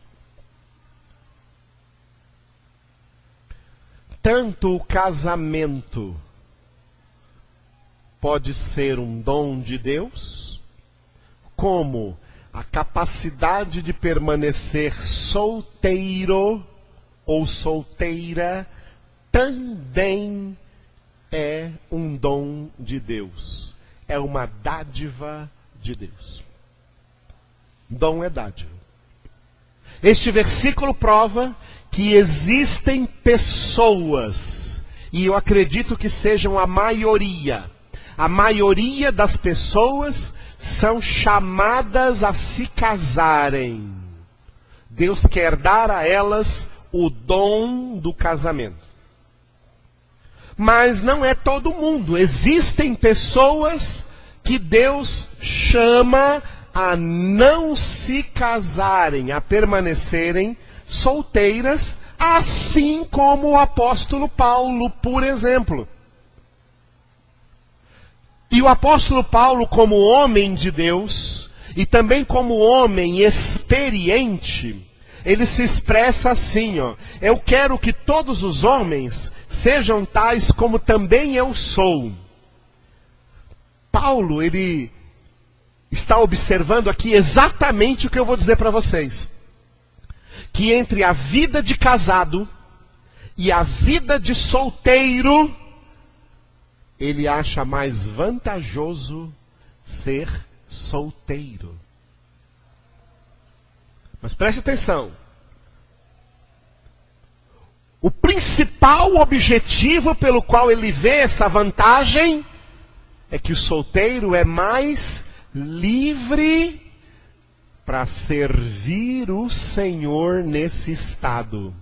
Speaker 1: Tanto o casamento pode ser um dom de Deus, como a capacidade de permanecer solteiro ou solteira também é um dom de Deus. É uma dádiva de Deus. Dom é dádiva. Este versículo prova que existem pessoas, e eu acredito que sejam a maioria das pessoas são chamadas a se casarem. Deus quer dar a elas o dom do casamento. Mas não é todo mundo. Existem pessoas que Deus chama a não se casarem, a permanecerem solteiras, assim como o apóstolo Paulo, por exemplo. E o apóstolo Paulo, como homem de Deus, e também como homem experiente, ele se expressa assim, ó: eu quero que todos os homens sejam tais como também eu sou. Paulo, ele está observando aqui exatamente o que eu vou dizer para vocês. Que entre a vida de casado e a vida de solteiro, ele acha mais vantajoso ser solteiro. Mas preste atenção. O principal objetivo pelo qual ele vê essa vantagem é que o solteiro é mais livre para servir o Senhor nesse estado.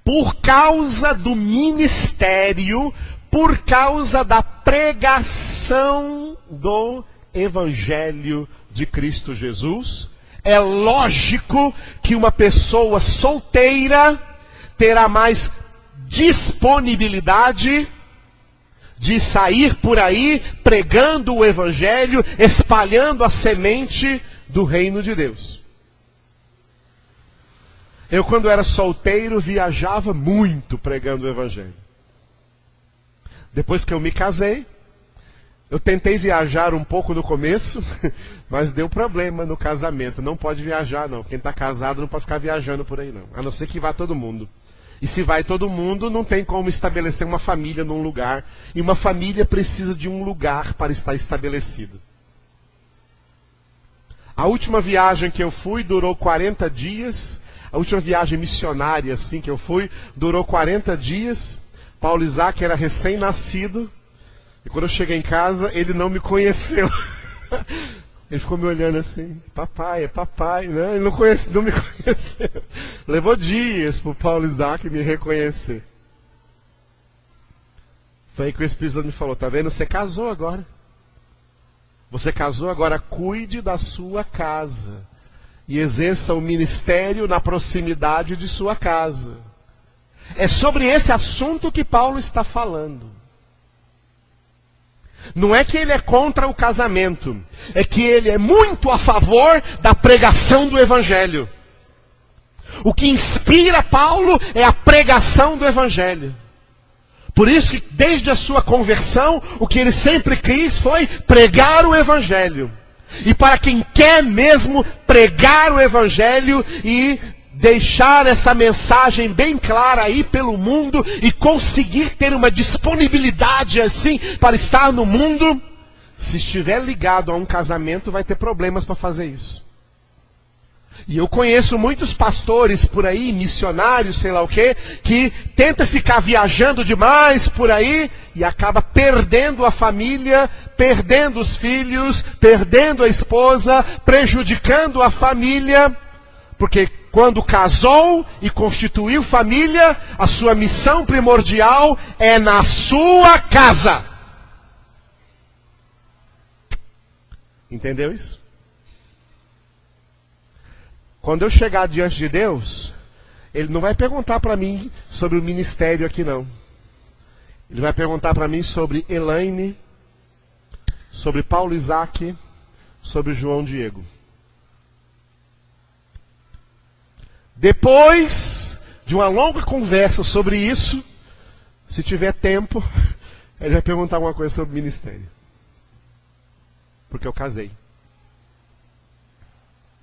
Speaker 1: por causa do ministério, por causa da pregação do Evangelho de Cristo Jesus, é lógico que uma pessoa solteira terá mais disponibilidade de sair por aí pregando o Evangelho, espalhando a semente do reino de Deus. Eu, quando era solteiro, viajava muito pregando o Evangelho. Depois que eu me casei, eu tentei viajar um pouco no começo, mas deu problema no casamento. Não pode viajar, não. Quem está casado não pode ficar viajando por aí, não. A não ser que vá todo mundo. E se vai todo mundo, não tem como estabelecer uma família num lugar. E uma família precisa de um lugar para estar estabelecida. A última viagem que eu fui durou 40 dias. A última viagem missionária, assim, que eu fui, durou 40 dias. Paulo Isaac era recém-nascido. E quando eu cheguei em casa, ele não me conheceu. Ele ficou me olhando assim, papai, é papai, né? Ele não me conheceu. Levou dias para o Paulo Isaac me reconhecer. Foi aí que o Espírito Santo me falou, tá vendo? Você casou agora. Você casou agora, cuide da sua casa. E exerça o ministério na proximidade de sua casa. É sobre esse assunto que Paulo está falando. Não é que ele é contra o casamento, é que ele é muito a favor da pregação do Evangelho. O que inspira Paulo é a pregação do Evangelho. Por isso que desde a sua conversão, o que ele sempre quis foi pregar o Evangelho. E para quem quer mesmo pregar o Evangelho e deixar essa mensagem bem clara aí pelo mundo e conseguir ter uma disponibilidade assim para estar no mundo, se estiver ligado a um casamento, vai ter problemas para fazer isso. E eu conheço muitos pastores por aí, missionários, sei lá o quê, que tenta ficar viajando demais por aí e acaba perdendo a família, perdendo os filhos, perdendo a esposa, prejudicando a família, porque quando casou e constituiu família, a sua missão primordial é na sua casa. Entendeu isso? Quando eu chegar diante de Deus, Ele não vai perguntar para mim sobre o ministério aqui não. Ele vai perguntar para mim sobre Elaine, sobre Paulo Isaac, sobre João Diego. Depois de uma longa conversa sobre isso, se tiver tempo, ele vai perguntar alguma coisa sobre o ministério. Porque eu casei.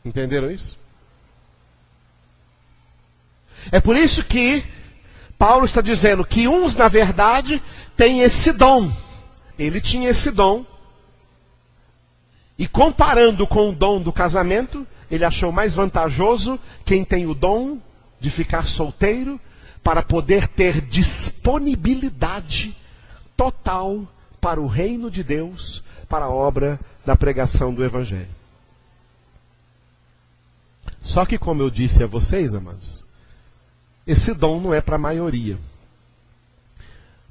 Speaker 1: Entenderam isso? É por isso que Paulo está dizendo que uns, na verdade, têm esse dom. Ele tinha esse dom. E comparando com o dom do casamento, ele achou mais vantajoso quem tem o dom de ficar solteiro para poder ter disponibilidade total para o reino de Deus, para a obra da pregação do Evangelho. Só que, como eu disse a vocês, amados, esse dom não é para a maioria.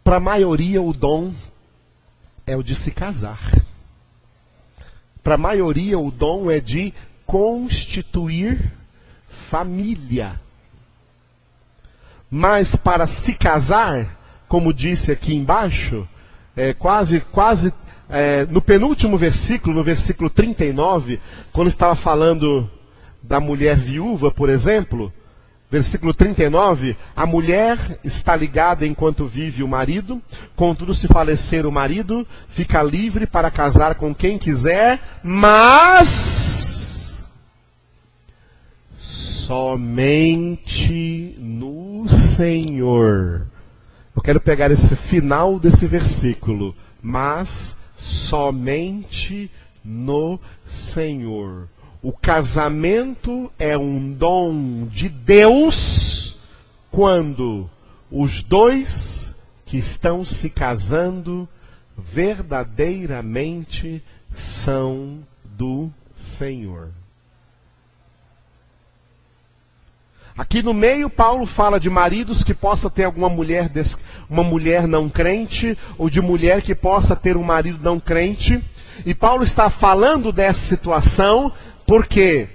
Speaker 1: Para a maioria, o dom é o de se casar. Para a maioria, o dom é de constituir família. Mas para se casar, como disse aqui embaixo, no penúltimo versículo, no versículo 39, quando estava falando da mulher viúva, por exemplo, versículo 39, a mulher está ligada enquanto vive o marido, contudo se falecer o marido, fica livre para casar com quem quiser, mas somente no Senhor. Eu quero pegar esse final desse versículo, mas somente no Senhor. O casamento é um dom de Deus quando os dois que estão se casando verdadeiramente são do Senhor. Aqui no meio, Paulo fala de maridos que possa ter alguma mulher, uma mulher não crente, ou de mulher que possa ter um marido não crente. E Paulo está falando dessa situação porque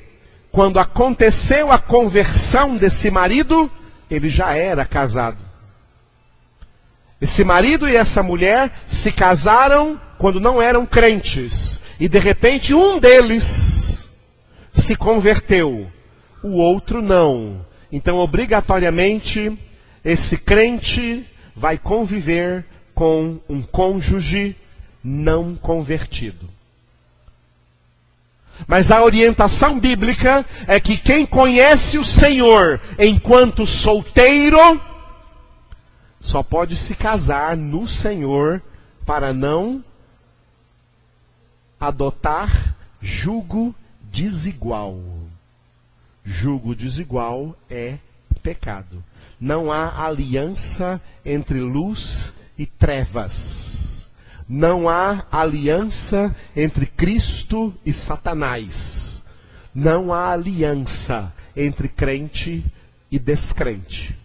Speaker 1: quando aconteceu a conversão desse marido, ele já era casado. Esse marido e essa mulher se casaram quando não eram crentes. E de repente um deles se converteu, o outro não. Então obrigatoriamente esse crente vai conviver com um cônjuge não convertido. Mas a orientação bíblica é que quem conhece o Senhor enquanto solteiro só pode se casar no Senhor para não adotar jugo desigual. Jugo desigual é pecado. Não há aliança entre luz e trevas. Não há aliança entre Cristo e Satanás. Não há aliança entre crente e descrente.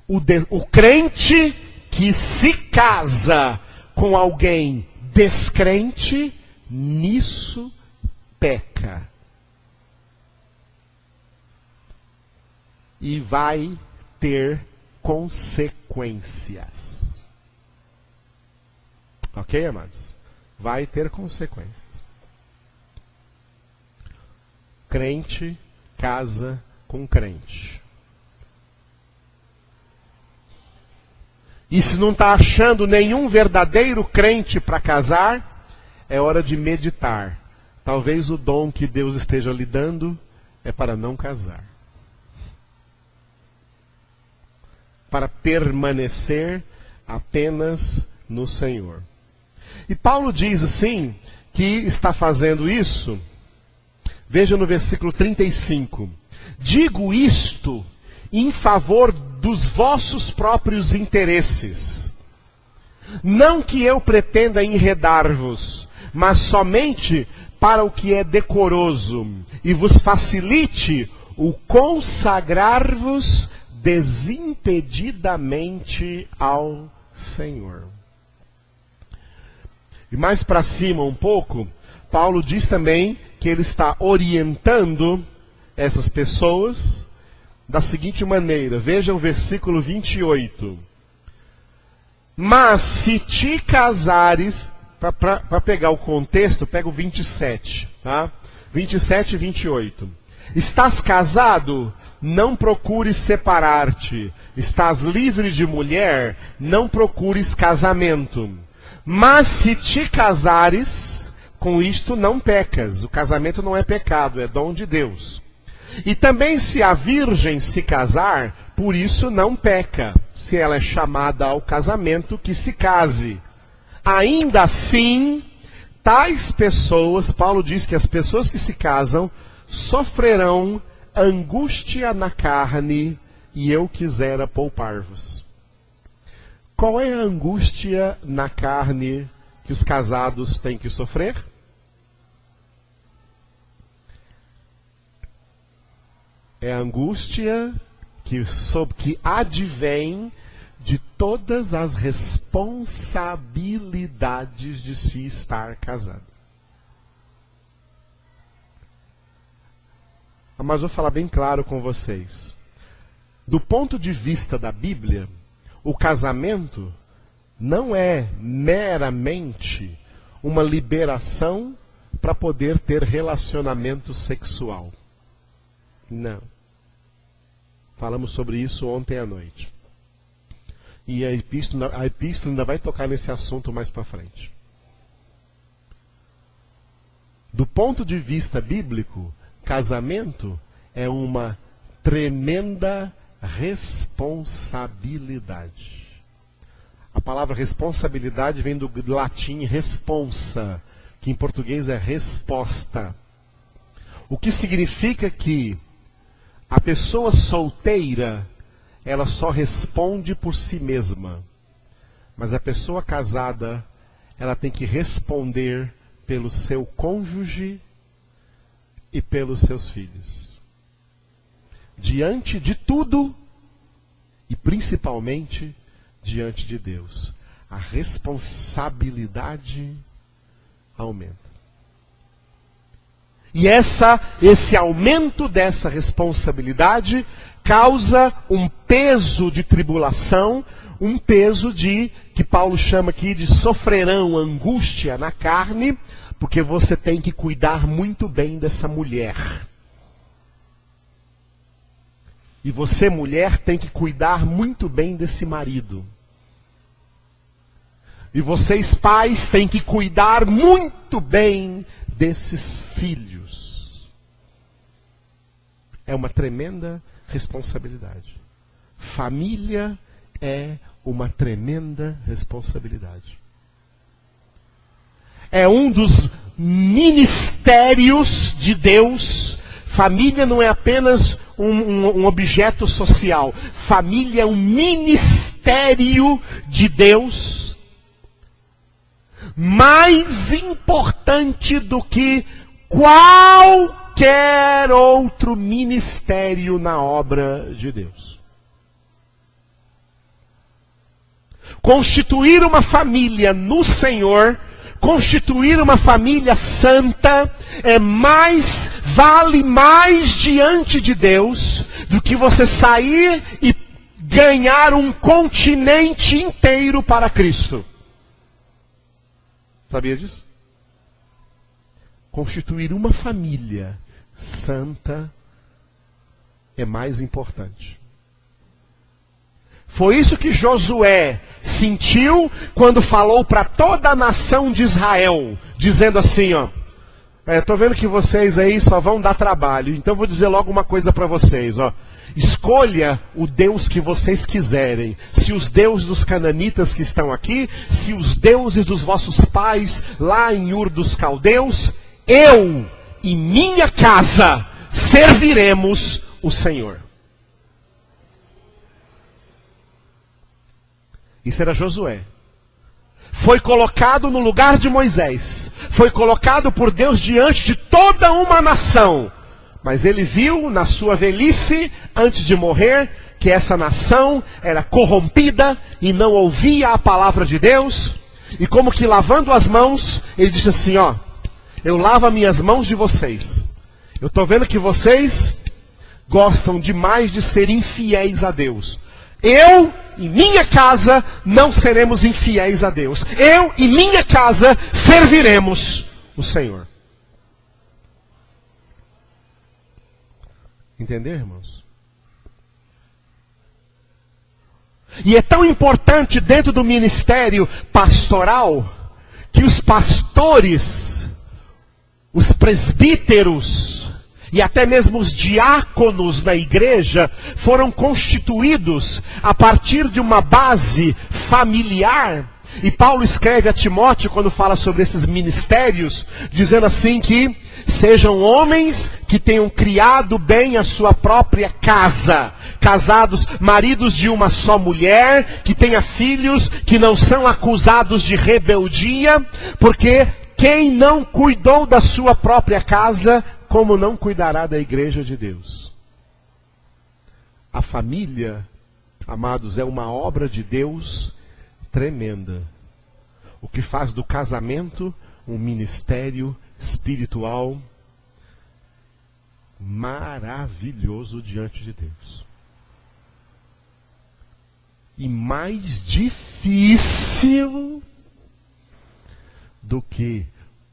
Speaker 1: O crente que se casa com alguém descrente, nisso peca. E vai ter consequências. Ok, amados? Vai ter consequências. Crente casa com crente. E se não está achando nenhum verdadeiro crente para casar, é hora de meditar. Talvez o dom que Deus esteja lhe dando é para não casar. Para permanecer apenas no Senhor. E Paulo diz assim, que está fazendo isso, veja no versículo 35. Digo isto em favor dos vossos próprios interesses. Não que eu pretenda enredar-vos, mas somente para o que é decoroso, e vos facilite o consagrar-vos desimpedidamente ao Senhor. E mais para cima um pouco, Paulo diz também que ele está orientando essas pessoas da seguinte maneira. Veja o versículo 28. Mas se te casares, para pegar o contexto, pega o 27, tá? 27 e 28. Estás casado? Não procures separar-te. Estás livre de mulher? Não procures casamento. Mas se te casares, com isto não pecas. O casamento não é pecado, é dom de Deus. E também se a virgem se casar, por isso não peca. Se ela é chamada ao casamento, que se case. Ainda assim, tais pessoas, Paulo diz que as pessoas que se casam sofrerão angústia na carne, e eu quisera poupar-vos. Qual é a angústia na carne que os casados têm que sofrer? É a angústia que advém de todas as responsabilidades de se estar casado. Mas vou falar bem claro com vocês. Do ponto de vista da Bíblia, o casamento não é meramente uma liberação para poder ter relacionamento sexual. Não. Falamos sobre isso ontem à noite. E a epístola ainda vai tocar nesse assunto mais para frente. Do ponto de vista bíblico, casamento é uma tremenda responsabilidade. A palavra responsabilidade vem do latim responsa, que em português é resposta. O que significa que a pessoa solteira, ela só responde por si mesma. Mas a pessoa casada, ela tem que responder pelo seu cônjuge e pelos seus filhos. diante de tudo e principalmente diante de Deus. A responsabilidade aumenta. E esse aumento dessa responsabilidade causa um peso de tribulação, um peso que Paulo chama aqui de sofrerão, angústia na carne, porque você tem que cuidar muito bem dessa mulher. E você, mulher, tem que cuidar muito bem desse marido. E vocês, pais, têm que cuidar muito bem desses filhos. É uma tremenda responsabilidade. Família é uma tremenda responsabilidade. É um dos ministérios de Deus. Família não é apenas um objeto social. Família é um ministério de Deus mais importante do que qualquer outro ministério na obra de Deus. Constituir uma família no Senhor, constituir uma família santa, vale mais diante de Deus do que você sair e ganhar um continente inteiro para Cristo. Sabia disso? Constituir uma família santa é mais importante. Foi isso que Josué sentiu quando falou para toda a nação de Israel, dizendo assim, estou vendo que vocês aí só vão dar trabalho, então vou dizer logo uma coisa para vocês, escolha o Deus que vocês quiserem. Se os deuses dos cananitas que estão aqui, se os deuses dos vossos pais lá em Ur dos Caldeus, eu e minha casa serviremos o Senhor. Isso era Josué. Foi colocado no lugar de Moisés. Foi colocado por Deus diante de toda uma nação. Mas ele viu na sua velhice, antes de morrer, que essa nação era corrompida e não ouvia a palavra de Deus. E como que lavando as mãos, ele disse assim, eu lavo as minhas mãos de vocês. Eu estou vendo que vocês gostam demais de ser infiéis a Deus. Eu e minha casa não seremos infiéis a Deus. Eu e minha casa serviremos o Senhor. Entender, irmãos? E é tão importante dentro do ministério pastoral que os pastores, os presbíteros e até mesmo os diáconos na igreja foram constituídos a partir de uma base familiar. E Paulo escreve a Timóteo quando fala sobre esses ministérios, dizendo assim que sejam homens que tenham criado bem a sua própria casa, casados, maridos de uma só mulher, que tenha filhos que não são acusados de rebeldia, porque quem não cuidou da sua própria casa, como não cuidará da igreja de Deus? A família, amados, é uma obra de Deus tremenda. O que faz do casamento um ministério espiritual maravilhoso diante de Deus. E mais difícil do que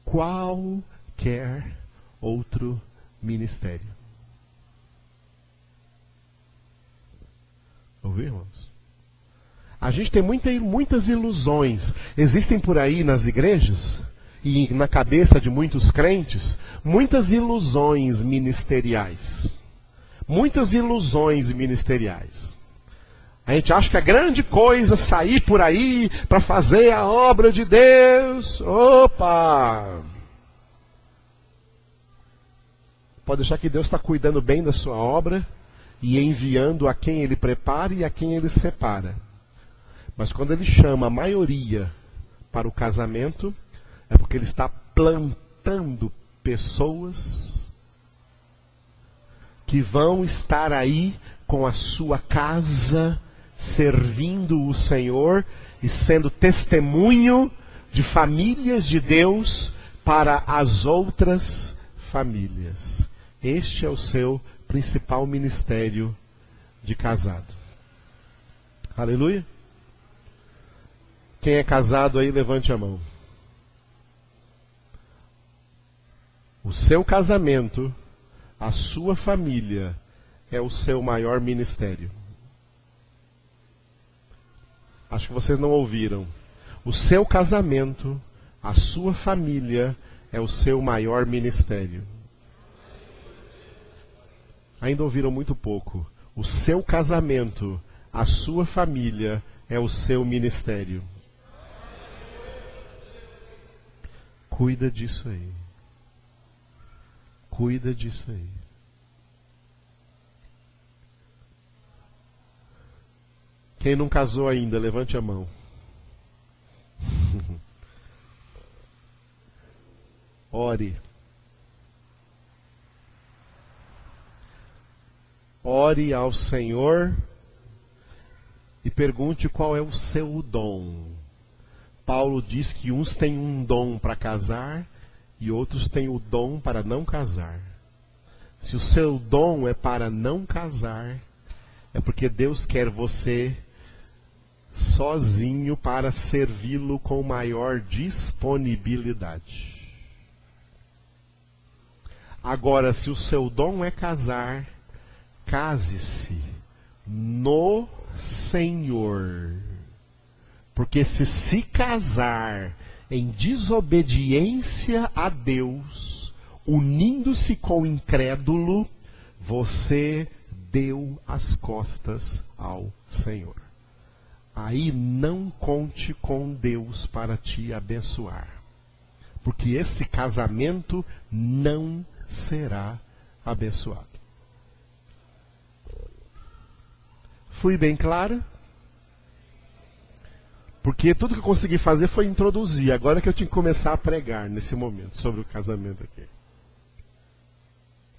Speaker 1: qualquer outro ministério. Ouviu, irmãos? A gente tem muitas ilusões. Existem por aí nas igrejas e na cabeça de muitos crentes, muitas ilusões ministeriais. Muitas ilusões ministeriais. A gente acha que a grande coisa é sair por aí para fazer a obra de Deus. Opa! Pode deixar que Deus está cuidando bem da sua obra e enviando a quem Ele prepara e a quem Ele separa. Mas quando Ele chama a maioria para o casamento, é porque Ele está plantando pessoas que vão estar aí com a sua casa, servindo o Senhor e sendo testemunho de famílias de Deus para as outras famílias. Este é o seu principal ministério de casado. Aleluia? Quem é casado aí, levante a mão. O seu casamento, a sua família, é o seu maior ministério. Acho que vocês não ouviram. O seu casamento, a sua família, é o seu maior ministério. Ainda ouviram muito pouco. O seu casamento, a sua família, é o seu ministério. Cuida disso aí. Cuida disso aí. Quem não casou ainda, levante a mão. Ore. Ore ao Senhor e pergunte qual é o seu dom. Paulo diz que uns têm um dom para casar e outros têm o dom para não casar. Se o seu dom é para não casar, é porque Deus quer você sozinho para servi-lo com maior disponibilidade. Agora, se o seu dom é casar, case-se no Senhor. Porque se casar em desobediência a Deus, unindo-se com o incrédulo, você deu as costas ao Senhor. Aí não conte com Deus para te abençoar. Porque esse casamento não será abençoado. Fui bem claro? Porque tudo que eu consegui fazer foi introduzir. Agora que eu tinha que começar a pregar nesse momento sobre o casamento aqui.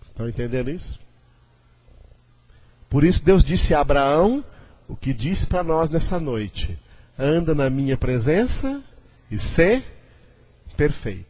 Speaker 1: Estão entendendo isso? Por isso Deus disse a Abraão o que disse para nós nessa noite. Anda na minha presença e sê perfeito.